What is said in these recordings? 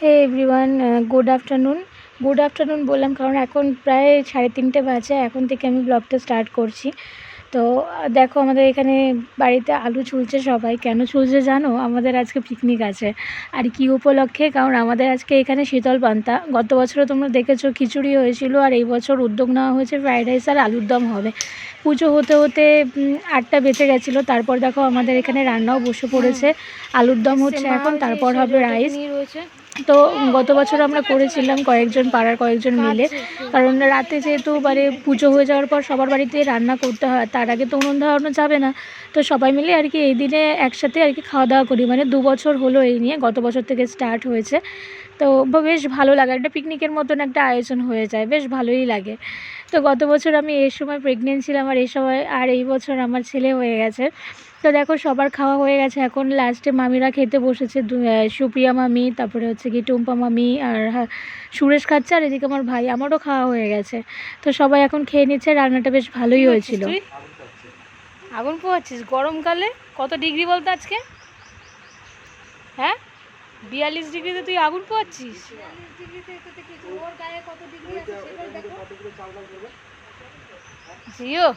হে everyone, good afternoon বললাম কারণ এখন প্রায় 3:30 বাজে। এখন থেকে আমি ব্লগটা স্টার্ট করছি। তো দেখো আমাদের এখানে বাড়িতে আলু ছুলছে সবাই। কেন ছুলছে জানো? আমাদের আজকে পিকনিক আছে। আর কি উপলক্ষে? কারণ আমাদের আজকে এখানে শীতল পান্তা। গত বছরও তোমরা দেখেছো খিচুড়ি হয়েছিল, আর এই বছর উদ্যোগ নেওয়া হয়েছে ফ্রাইড রাইস আর আলুর দম হবে। পুজো হতে হতে 8টা বেজে গেছিলো। তারপর দেখো আমাদের এখানে রান্নাও বসে পড়েছে। আলুর দম হচ্ছে এখন, তারপর হবে রাইস। তো গত বছর আমরা করেছিলাম পাড়ার কয়েকজন মিলে, কারণ রাতে যেহেতু পুজো হয়ে যাওয়ার পর সবার বাড়িতে রান্না করতে হয়, তার আগে তো উনুন ধরানো যাবে না। তো সবাই মিলে আর কি এই দিনে একসাথে আর কি খাওয়া দাওয়া করি। 2 বছর হলো এই নিয়ে, গত বছর থেকে স্টার্ট হয়েছে। তো বেশ ভালো লাগে, একটা পিকনিকের মতন একটা আয়োজন হয়ে যায়, বেশ ভালোই লাগে। তো গত বছর আমি এই সময় প্রেগনেন্ট ছিলাম, আর এই বছর আমার ছেলে হয়ে গেছে। তো দেখো সবার খাওয়া হয়ে গেছে, এখন লাস্টে মামিরা খেতে বসেছে। সুপ্রিয়া মামি, তারপরে হচ্ছে কি টুম্পা মামি, আর সুরেশ খাচ্ছে, আর এদিকে আমার ভাই, আমারও খাওয়া হয়ে গেছে। তো সবাই এখন খেয়ে নিচ্ছে। রান্নাটা বেশ ভালোই হয়েছিল। আগুন পোয়াচ্ছিস গরমকালে? কত ডিগ্রি বলতো আজকে? হ্যাঁ, 42 ডিগ্রিতে তুই আগুন পোয়াচ্ছিস? জিও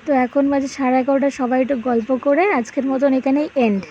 তো এখন বাজে 11:30। সবাই একটু গল্প করে আজকের মতন এখানেই এন্ড।